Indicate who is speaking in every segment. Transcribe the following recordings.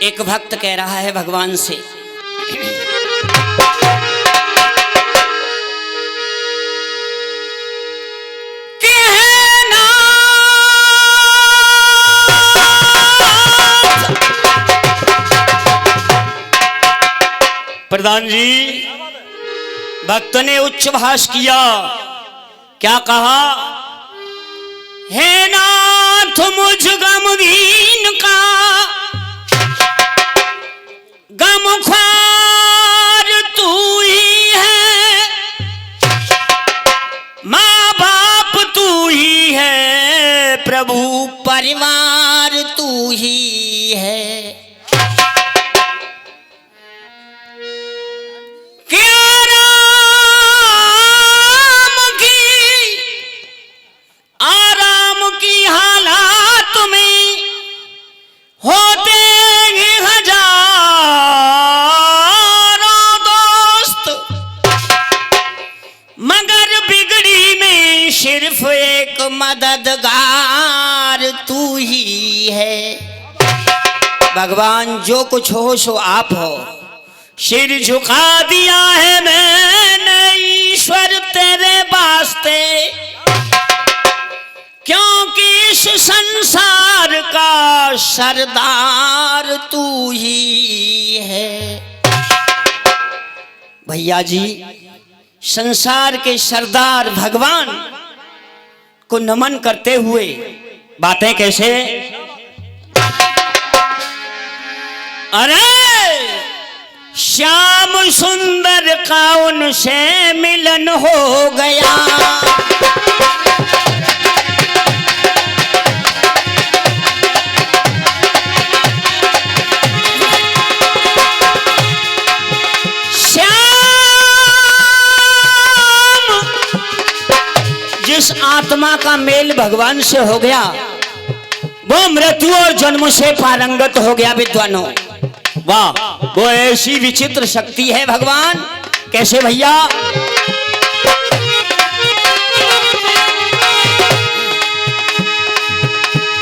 Speaker 1: एक भक्त कह रहा है भगवान से, प्रधान जी भक्त ने उच्च भाष किया, क्या कहा? हे नाथ मुझ गमगीन का गमख्वार तू ही है, माँ बाप तू ही है, प्रभु परिवार तू ही है। सिर्फ एक मददगार तू ही है। भगवान जो कुछ हो सो आप हो, सिर झुका दिया है मैंने ईश्वर तेरे वास्ते, क्योंकि इस संसार का सरदार तू ही है। भैया जी संसार के सरदार भगवान को नमन करते हुए बातें कैसे? अरे श्याम सुंदर का उनसे मिलन हो गया, जिस आत्मा का मेल भगवान से हो गया वो मृत्यु और जन्म से पारंगत हो गया। विद्वानों वाह, वो ऐसी विचित्र शक्ति है भगवान। कैसे भैया?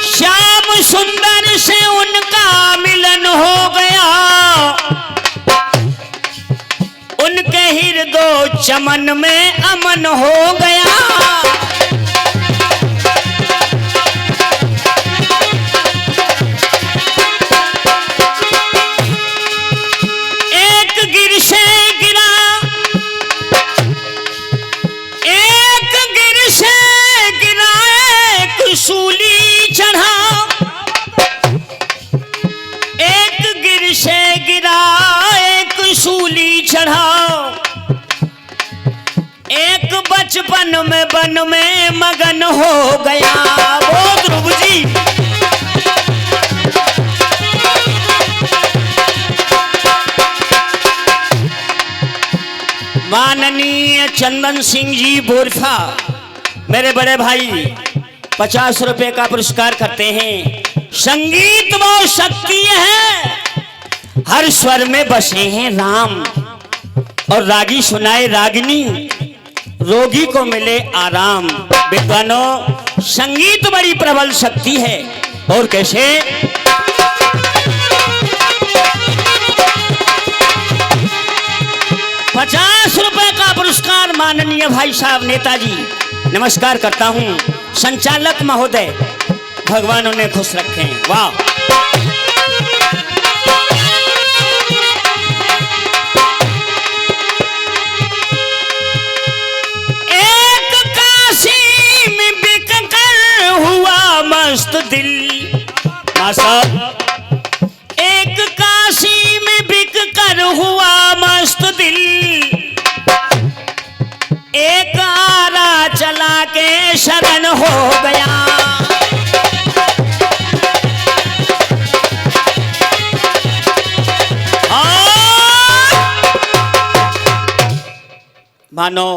Speaker 1: श्याम सुंदर से उनका मिलन हो गया, उनके हृदय चमन में अमन हो गया। सूली चढ़ा, एक गिर से गिरा एक सूली चढ़ा, एक बचपन में वन में मगन हो गया। वो ध्रुव जी माननीय चंदन सिंह जी बोरफा मेरे बड़े भाई 50 रुपए का पुरस्कार करते हैं। संगीत वो शक्ति है, हर स्वर में बसे हैं राम, और रागी सुनाए रागिनी, रोगी को मिले आराम। विद्वानों संगीत बड़ी प्रबल शक्ति है। और कैसे? ₹50 का पुरस्कार माननीय भाई साहब नेताजी, नमस्कार करता हूं। संचालक महोदय भगवान उन्हें खुश रखें। वाह, एक काशी में बिक कर हुआ मस्त दिल, एक काशी में बिक कर हुआ मस्त दिल, एक आरा चला के शरण हो गया। मानो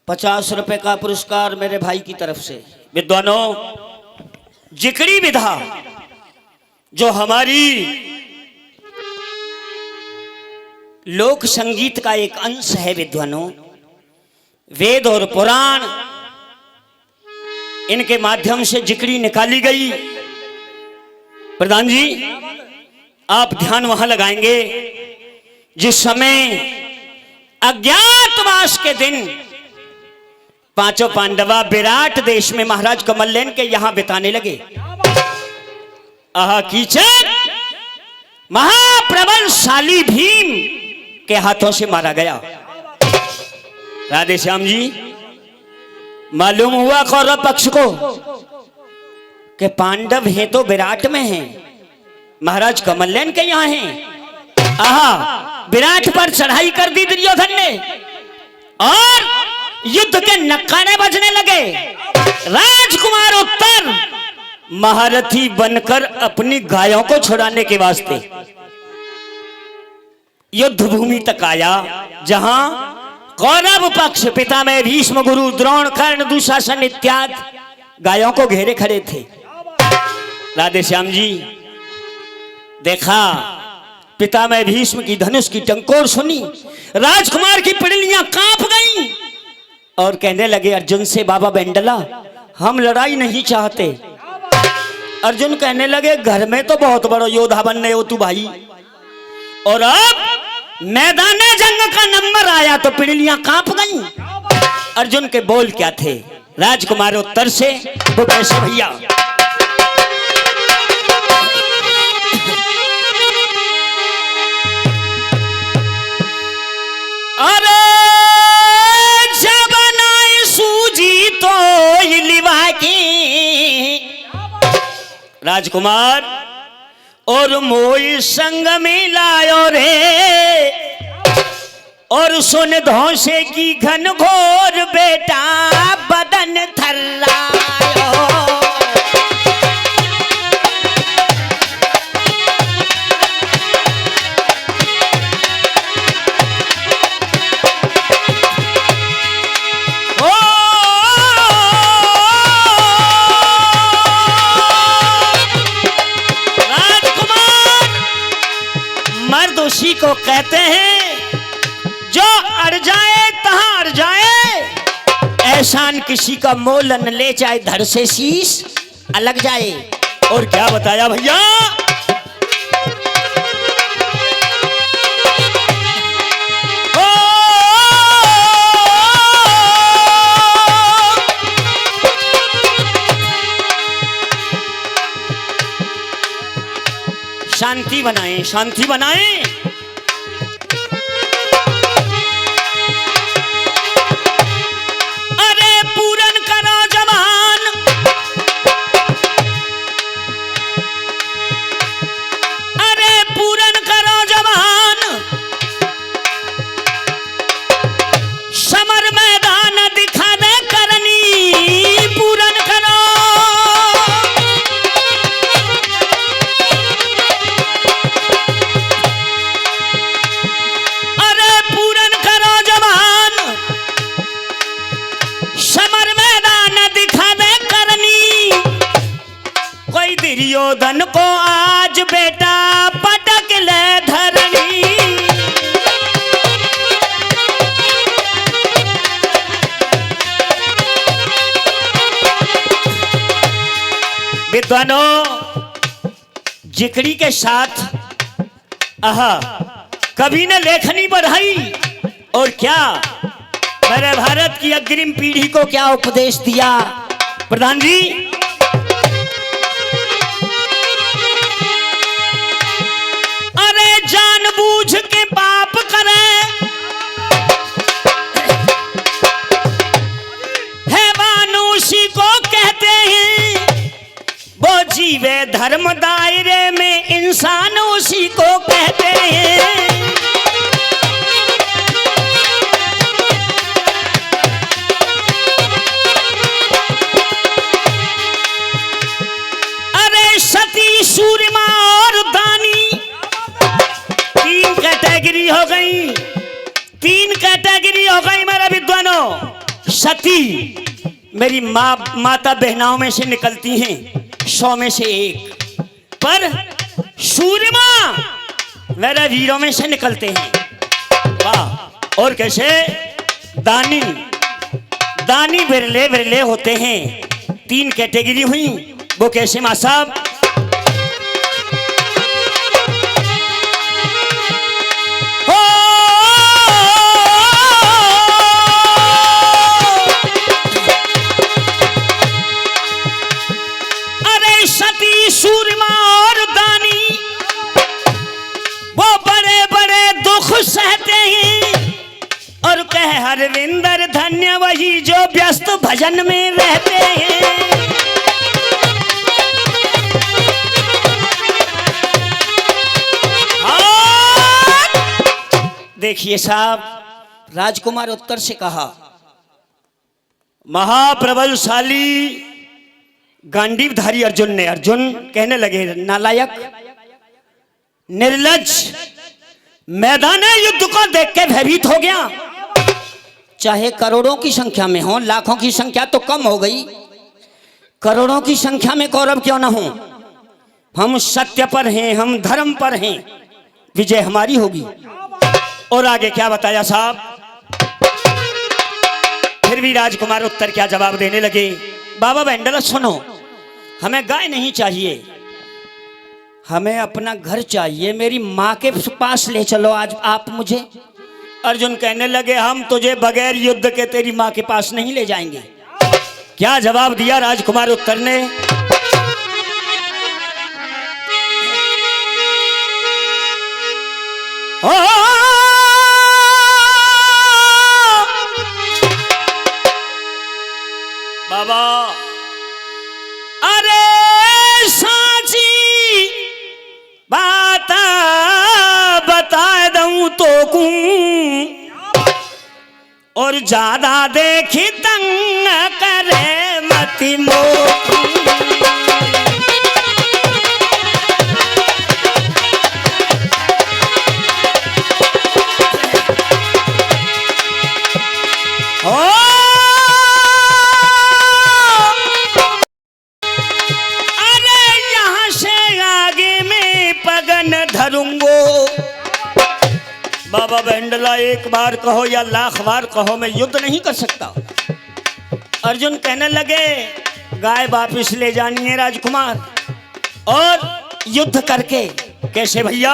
Speaker 1: ₹50 का पुरस्कार मेरे भाई की तरफ से। विद्वानों जिक्री विधा जो हमारी लोक संगीत का एक अंश है विद्वानों, वेद और पुराण इनके माध्यम से जिक्री निकाली गई प्रधान जी आप ध्यान वहां लगाएंगे जिस समय अज्ञातवास के दिन पांचों पांडवा विराट देश में महाराज कमलनैन के यहां बिताने लगे। कीचक महाप्रबलशाली भीम के हाथों से मारा गया। राधे श्याम जी मालूम हुआ कौरव पक्ष को कि पांडव हैं तो विराट में हैं, महाराज कमलनैन के यहां हैं। विराट पर चढ़ाई कर दी दुर्योधन ने और युद्ध के नक्कारे बजने लगे। राजकुमार उत्तर महारथी बनकर अपनी गायों को छुड़ाने के वास्ते युद्ध भूमि तक आया, जहां कौरव पक्ष पितामह भीष्म, गुरु द्रोण, कर्ण, दुशासन इत्यादि गायों को घेरे खड़े थे। राधे श्याम जी देखा पितामह भीष्म की धनुष की टंकोर सुनी, राजकुमार की पिड़लियां कांप गईं और कहने लगे अर्जुन से, बाबा बेंडला हम लड़ाई नहीं चाहते। अर्जुन कहने लगे घर में तो बहुत बड़ा योद्धा बनने हो तू भाई, और अब मैदान जंग का नंबर आया तो पिड़लियां कांप गईं। अर्जुन के बोल क्या थे? राजकुमार उत्तर से वो कैसे भैया? अरे जब नाई सूजी तो लिवा की राजकुमार और मोई संग में लायो रे, और सुन धौसे की घन घोर बेटा बदन थर्रायो। उसी को कहते हैं जो अड़ जाए तहां अड़ जाए, एहसान किसी का मोल न ले, चाहे धड़ से शीश अलग जाए। और क्या बताया भैया? शांति बनाएं, शांति बनाएं। अरे पूरन करो जवान, अरे पूरन करो जवान, समर मैदान दिखा दे करनी, पूरन करो। दुर्योधन को आज बेटा पटक ले धरनी, विद्वानों जिकड़ी के साथ कवि ने लेखनी बढ़ाई और क्या मेरे भारत की अग्रिम पीढ़ी को क्या उपदेश दिया? प्रधान जी जानबूझ के पाप करे, हैवान उसी को कहते हैं, वो जीवे धर्म दायरे में इंसान उसी को कहते हैं। अरे सती, सूर्यमा और दानी कैटेगरी हो गई, तीन कैटेगरी हो गई मेरे विद्वानों। सती मेरी माता बहनाओं में से निकलती हैं 100 में से 1, पर सूर्यमा मेरे वीरों में से निकलते हैं। वाह! और कैसे? दानी, दानी बिरले बिरले होते हैं। 3 कैटेगरी हुई, वो कैसे मां साहब? सूरमा और दानी, वो बड़े बड़े दुख सहते हैं। और कह हरविंदर धन्य वही जो व्यस्त भजन में रहते हैं। देखिए साहब, राजकुमार उत्तर से कहा, महाप्रबलशाली गांडीवधारी अर्जुन ने, अर्जुन कहने लगे नालायक, निर्लज, मैदान युद्ध को देख के भयभीत हो गया। चाहे करोड़ों की संख्या में हो, लाखों की संख्या तो कम हो गई, करोड़ों की संख्या में कौरव क्यों ना हो, हम सत्य पर हैं, हम धर्म पर हैं, विजय हमारी होगी। और आगे क्या बताया साहब? फिर भी राजकुमार उत्तर क्या जवाब देने लगे, बाबा बेंडला सुनो, हमें गाय नहीं चाहिए, हमें अपना घर चाहिए, मेरी माँ के पास ले चलो आज आप मुझे। अर्जुन कहने लगे, हम तुझे बगैर युद्ध के तेरी माँ के पास नहीं ले जाएंगे। क्या जवाब दिया राजकुमार उत्तर ने? बाबा, अरे साची बात बता दूं तो कूं, और ज्यादा देखी तंग करे मति मोती। बाबा बेंडला, एक बार कहो या लाख बार कहो, मैं युद्ध नहीं कर सकता। अर्जुन कहने लगे, गाय वापिस ले जानी है राजकुमार, और युद्ध करके। कैसे भैया?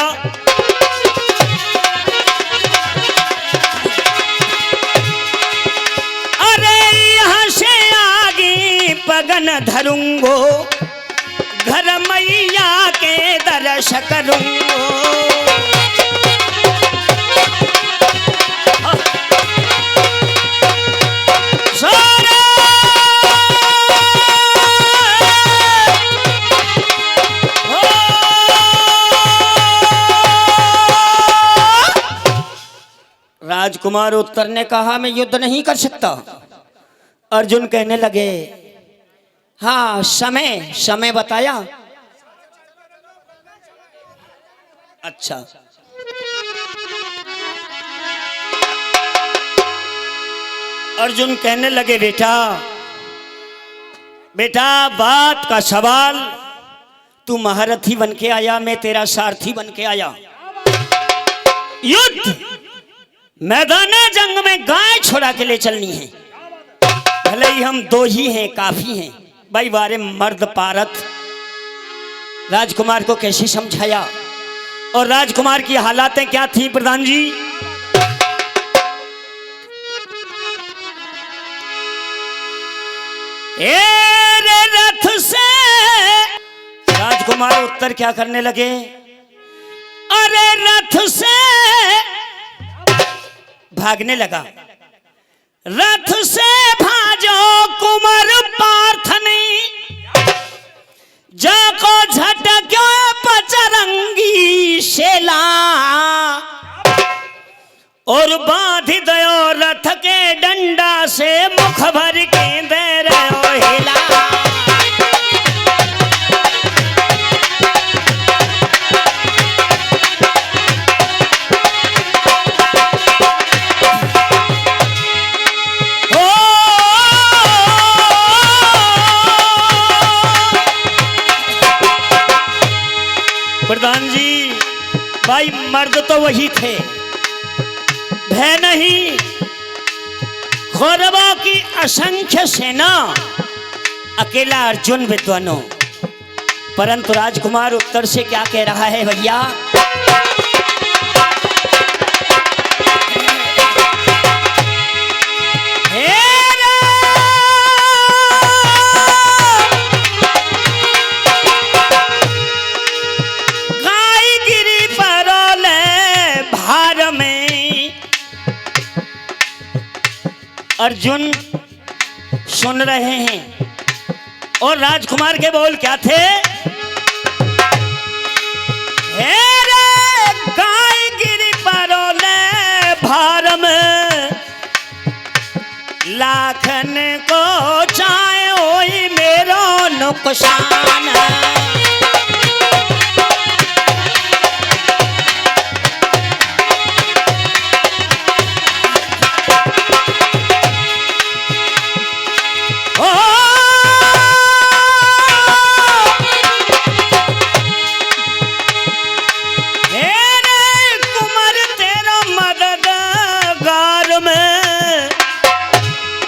Speaker 1: अरे यहाँ से आगे पगन धरूंगो, घर मैया के दर्श करूंगो। राजकुमार उत्तर ने कहा, मैं युद्ध नहीं कर सकता। अर्जुन कहने लगे, हाँ समय, समय बताया? अच्छा, अर्जुन कहने लगे, बेटा बेटा, बात का सवाल, तू महारथी बन के आया, मैं तेरा सारथी बन के आया। युद्ध मैदान जंग में गाय छोड़ा के ले चलनी है, भले ही हम दो ही हैं, काफी हैं। भाई बारे मर्द पारत। राजकुमार को कैसे समझाया, और राजकुमार की हालातें क्या थी प्रधान जी? रे रथ से राजकुमार उत्तर क्या करने लगे, अरे रथ से भागने लगा। रथ से भाजो कुमार पार्थनी, जाको झटक्यो पचरंगी शेला, और बांध दयो रथ के डंडा से, मुख भर के दे रहो हिला। प्रधान जी, भाई मर्द तो वही थे, भय नहीं। कौरवों की असंख्य सेना, अकेला अर्जुन विद्वानों। परंतु राजकुमार उत्तर से क्या कह रहा है भैया? अर्जुन सुन रहे हैं। और राजकुमार के बोल क्या थे? हे रे गाय गिरी परोले भार में, लाखन को चाहे होई मेरो नुकसान।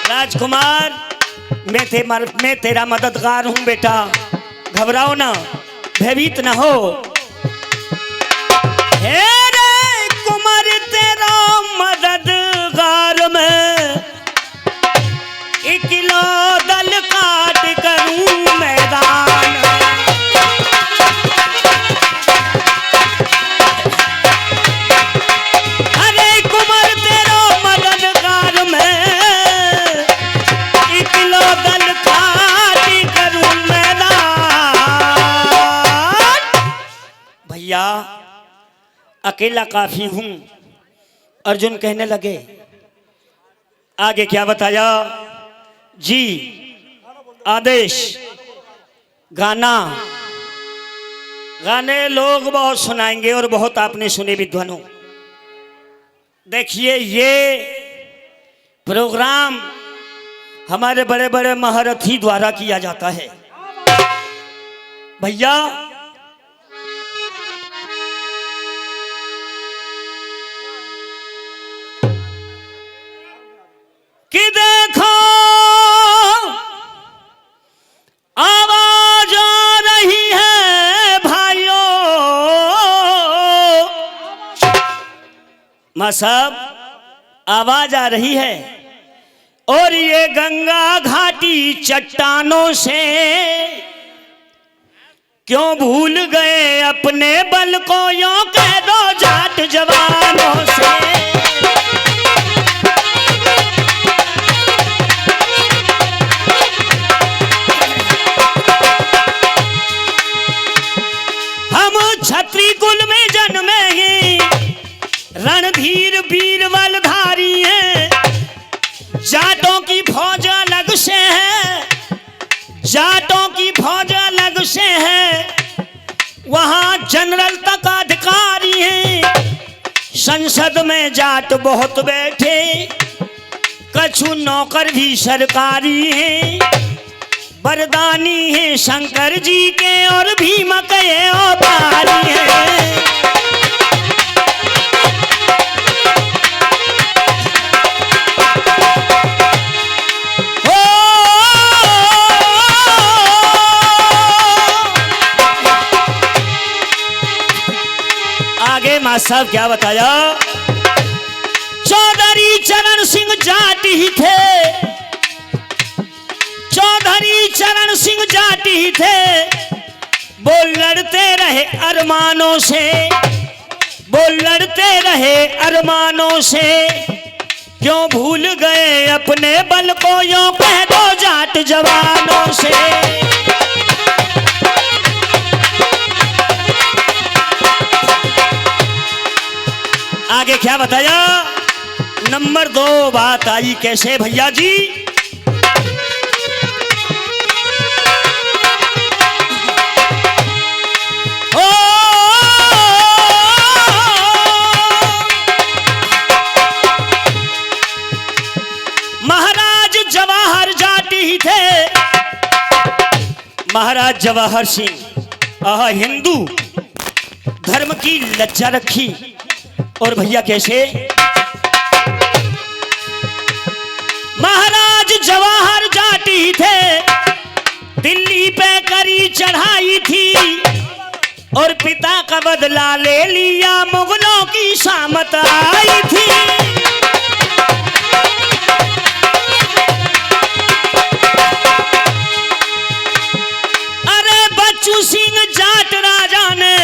Speaker 1: राजकुमार मैं तेरा मददगार हूं बेटा, घबराओ ना, भयभीत ना हो। हे रे कुमार तेरा मददगार मैं, इकलो दल काट करूं मैदान। अरे कुमार तेरा मददगार मैं, दल काट करूं मैदान। भैया अकेला काफी हूं। अर्जुन कहने लगे आगे क्या बताया जी? आदेश गाना गाने लोग बहुत सुनाएंगे और बहुत आपने सुने विद्वानों। देखिए ये प्रोग्राम हमारे बड़े बड़े महारथी द्वारा किया जाता है। भैया कि देखो आवाज आ रही है भाइयों, मां साहब आवाज आ रही है। और ये गंगा घाटी चट्टानों से क्यों भूल गए अपने बल को, यूं कह दो जाट जवानों से। हम छत्री कुल में जन्मे ही रणधीर वीर बलधारी हैं। जाटों की फौज अलग से है, जाटों की फौज अलग से है, वहां जनरल तक अधिकारी हैं। संसद में जाट बहुत बैठे, कछु नौकर भी सरकारी हैं। बरदानी हैं शंकर जी के और भीम के औतारी हैं। मां साहब क्या बताया? चौधरी चरण सिंह जाट ही थे, चौधरी चरण सिंह जाट ही थे। वो लड़ते रहे अरमानों से, वो लड़ते रहे अरमानों से। क्यों भूल गए अपने बल को, यूं कह दो जाट जवानों से। आगे क्या बताया? नंबर 2 बात आई कैसे भैया जी? ओ महाराज जवाहर जाट ही थे। महाराज जवाहर सिंह हिंदू धर्म की लज्जा रखी। और भैया कैसे? महाराज जवाहर जाट ही थे। दिल्ली पे करी चढ़ाई थी और पिता का बदला ले लिया, मुगलों की शामत आई थी। अरे बच्चू सिंह जाट राजा ने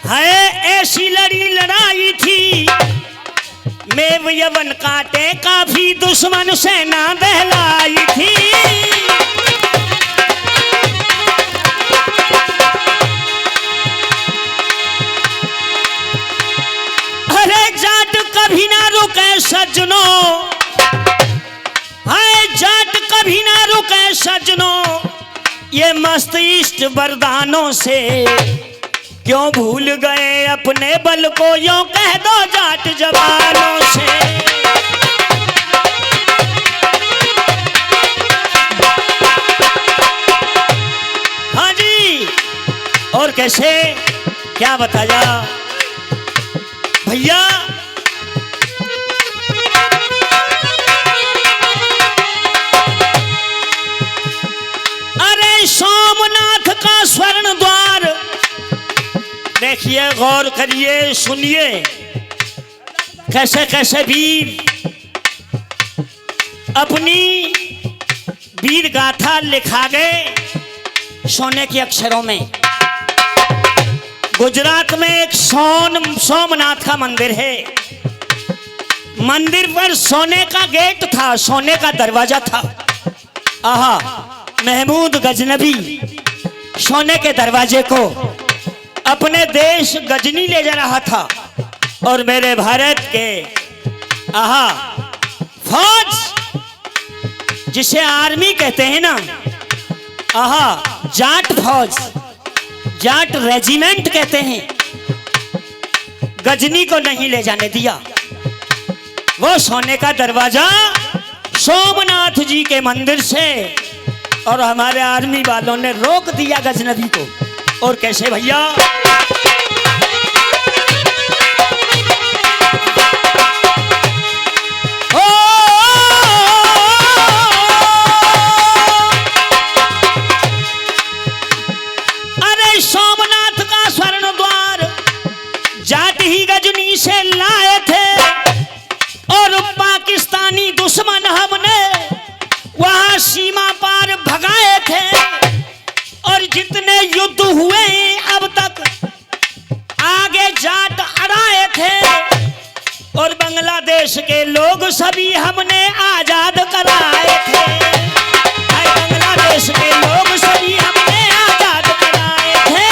Speaker 1: है ऐसी लड़ी लड़ाई थी, देव यवन काटे काफी दुश्मन सेना दहलाई थी। अरे जाट कभी ना रुके सज्जनों, हाय जाट कभी ना रुके सज्जनों, ये मस्त इष्ट वरदानों से क्यों भूल गए अपने बल को, यूं कह दो जाट जवानों से। हाँ जी, और कैसे क्या बताया भैया। अरे सोमनाथ का स्वर्ण द्वार देखिए, गौर करिए, सुनिए कैसे कैसे वीर अपनी वीर गाथा लिखा गए सोने के अक्षरों में। गुजरात में एक सोमनाथ का मंदिर है। मंदिर पर सोने का गेट था, सोने का दरवाजा था। आहा, महमूद गजनबी सोने के दरवाजे को अपने देश गजनी ले जा रहा था। और मेरे भारत के आहा फौज, जिसे आर्मी कहते हैं ना, आहा जाट फौज, जाट रेजिमेंट कहते हैं, गजनी को नहीं ले जाने दिया। वो सोने का दरवाजा सोमनाथ जी के मंदिर से, और हमारे आर्मी वालों ने रोक दिया गजनबी को। और कैसे भैया, अरे सोमनाथ का स्वर्ण द्वार जाट ही गजनी से लाए थे, और पाकिस्तानी दुश्मन हमने वहां सीमा पार भगाए थे। और जितने युद्ध हुए अब तक आगे जाट अड़ाए थे, और बांग्लादेश के लोग सभी हमने आजाद कराए थे। बांग्लादेश के लोग सभी हमने आजाद कराए थे।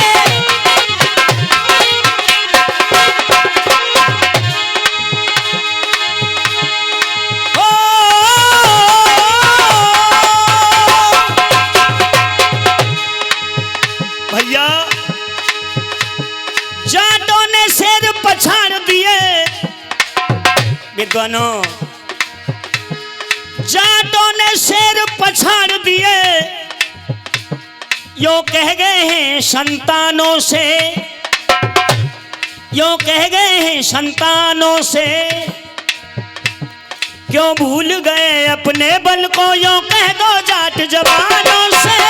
Speaker 1: भैया, जाटों ने सिर पछाड़ दिए, विद्वानों जाटों ने सिर पछाड़ दिए, यो कह गए हैं संतानों से, यो कह गए हैं संतानों से, क्यों भूल गए अपने बल को, यो कह दो जाट जवानों से।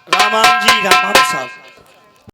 Speaker 1: राम जी, राम साहब।